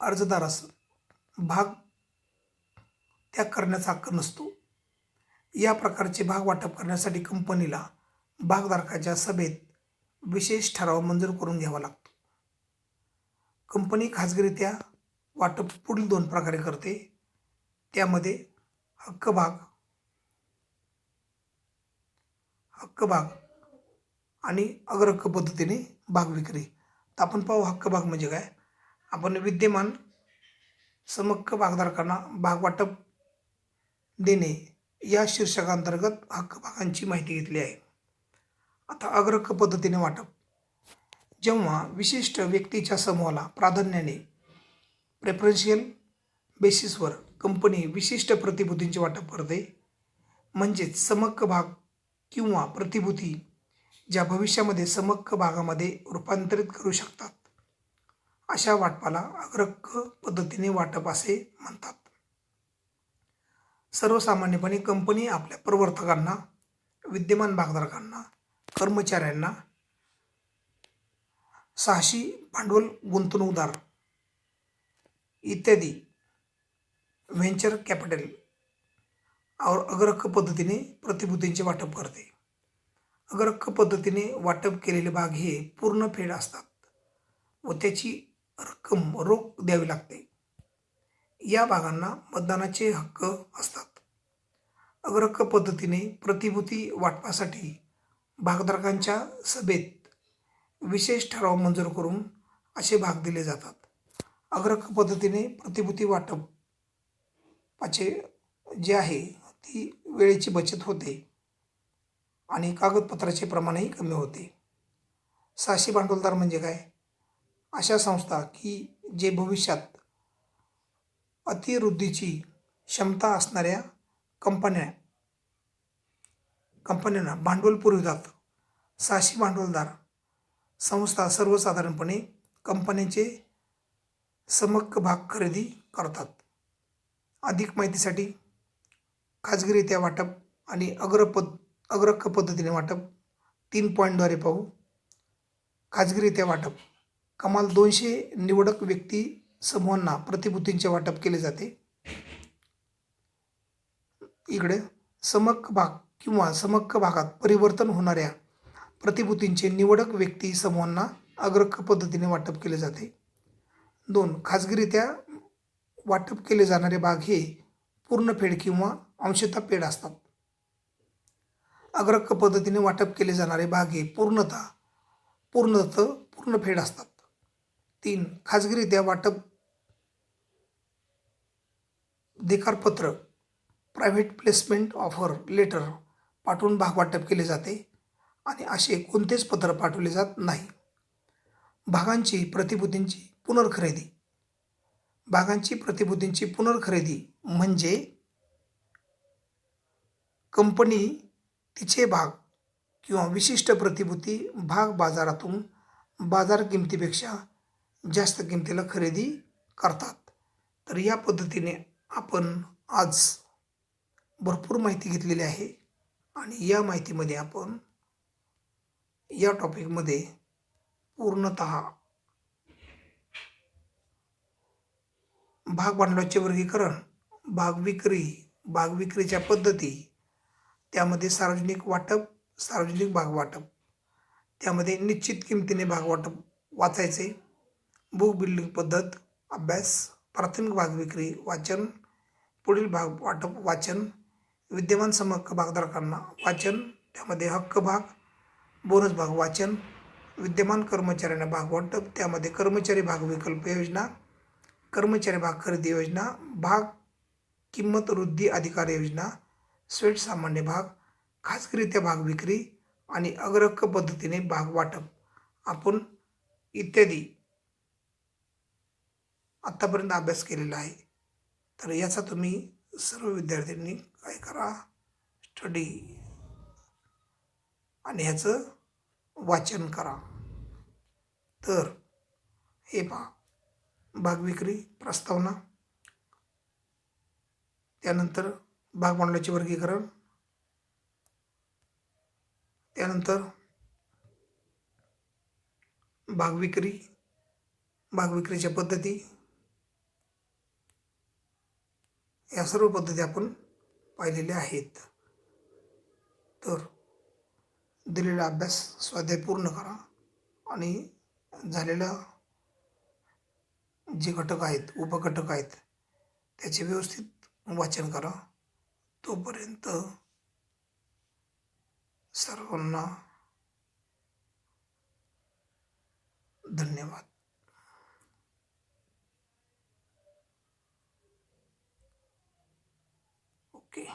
अर्जदारास भाग त्याग करण्याचा हक्क नसतो. या प्रकारचे भाग वाटप करण्यासाठी कंपनीला भागधारकाच्या सभेत विशेष ठराव मंजूर करून घ्यावा लागतो. कंपनी खाजगीरित्या वाटप पुढील 2 प्रकारे करते. त्यामध्ये हक्क भाग, आणि अग्रहक्क पद्धतीने भाग विक्री. तर आपण पाहू हक्क भाग म्हणजे काय. आपण विद्यमान समहक्क भागधारकांना भाग वाटप देणे या शीर्षकांतर्गत हक्क भागांची माहिती घेतली आहे. आता अग्रहक्क पद्धतीने वाटप. जेव्हा विशिष्ट व्यक्तीच्या समूहाला प्राधान्याने प्रेफरन्शियल बेसिसवर कंपनी विशिष्ट प्रतिभूतींचे वाटप करते, म्हणजेच समहक्क भाग किंवा प्रतिभूती ज्या भविष्यामध्ये समहक्क भागामध्ये रूपांतरित करू शकतात, अशा वाटपाला अग्रहक्क पद्धतीने वाटप असे म्हणतात. सर्वसामान्यपणे कंपनी आपल्या प्रवर्तकांना, विद्यमान भागधारकांना, कर्मचाऱ्यांना, साहसी भांडवल गुंतवणूकदार इत्यादी व्हेंचर कॅपिटल अग्रहक्क पद्धतीने प्रतिभूतींचे वाटप करते. अग्रहक्क पद्धतीने वाटप केलेले भाग हे पूर्ण फेड असतात व त्याची रक्कम रोख द्यावी लागते. या भागांना मतदानाचे हक्क असतात. अग्रहक्क पद्धतीने प्रतिभूती वाटपासाठी भागधारकांच्या सभेत विशेष ठराव मंजूर करून असे भाग दिले जातात. अग्रहक्क पद्धतीने प्रतिभूती वाटपाचे जे आहे ती वेळेची बचत होते आणि कागदपत्राचे प्रमाणही कमी होते. साहसी भांडवलदार म्हणजे काय. अशा संस्था की जे भविष्यात अतिवृद्धीची क्षमता असणाऱ्या कंपन्यांना भांडवल पुरवितात. साहसी भांडवलदार संस्था सर्वसाधारणपणे कंपन्यांचे समहक्क भाग खरेदी करतात. अधिक माहितीसाठी खाजगीरित्या वाटप आणि अग्रहक्क पद्धतीने वाटप 3 पॉईंटद्वारे पाहू. खाजगीरित्या वाटप. कमाल 200 निवडक व्यक्ती समूहांना प्रतिभूतींचे वाटप केले जाते. इकडे समहक्क भाग किंवा समहक्क भागात परिवर्तन होणाऱ्या प्रतिभूतींचे निवडक व्यक्ती समूहांना अग्रहक्क पद्धतीने वाटप केले जाते. 2. खाजगीरित्या वाटप केले जाणारे भाग हे पूर्ण फेड किंवा अंशतः फेड असतात. अग्रहक्क पद्धतीने वाटप केले जाणारे भाग हे पूर्ण फेड असतात. 3. खाजगीरित्या वाटप देकारपत्र प्रायव्हेट प्लेसमेंट ऑफर लेटर पाठवून भाग वाटप केले जाते आणि असे कोणतेच पत्र पाठवले जात नाही. भागांची प्रतिभूतींची पुनर्खरेदी म्हणजे कंपनी तिचे भाग किंवा विशिष्ट प्रतिभूती भाग बाजारातून बाजार किमतीपेक्षा जास्त किमतीला खरेदी करतात. तर या पद्धतीने आपण आज भरपूर माहिती घेतलेली आहे आणि या माहितीमध्ये आपण या टॉपिकमध्ये पूर्णतः भाग भांडवलाचे वर्गीकरण, भाग विक्रीच्या पद्धती, त्यामध्ये सार्वजनिक भाग वाटप, त्यामध्ये निश्चित किमतीने भाग वाटप वाचायचे, बुक बिल्डिंग पद्धत अभ्यास, प्राथमिक भाग विक्री वाचन, पुढील भाग वाटप वाचन, विद्यमान समहक्क भागधारकांना वाचन, त्यामध्ये हक्क भाग, बोनस भाग वाचन, विद्यमान कर्मचाऱ्यांना भाग वाटप, त्यामध्ये कर्मचारी भाग विकल्प योजना, कर्मचारी भाग खरेदी योजना, भाग किंमत वृद्धी अधिकार योजना, स्वेट सामान्य भाग, खाजगीरित्या भाग विक्री आणि अग्रहक्क पद्धतीने भाग वाटप आपण इत्यादी आत्तापर्यंत अभ्यास केलेला आहे. तर याचा तुम्ही सर्व विद्यार्थ्यांनी काय करा, स्टडी आणि ह्याचं वाचन करा. तर हे पहा, भाग विक्री प्रस्तावना, त्यानंतर भाग भांडवलाचे वर्गीकरण, त्यानंतर भाग विक्रीच्या पद्धती, या सर्व पद्धती आपण पाहिलेल्या आहेत. तर दिलेला अभ्यास स्वाध्याय पूर्ण करा आणि झालेला जे घटक आहेत, उपघटक आहेत, त्याचे व्यवस्थित वाचन करा. तोपर्यंत सर्वांना धन्यवाद. ओके.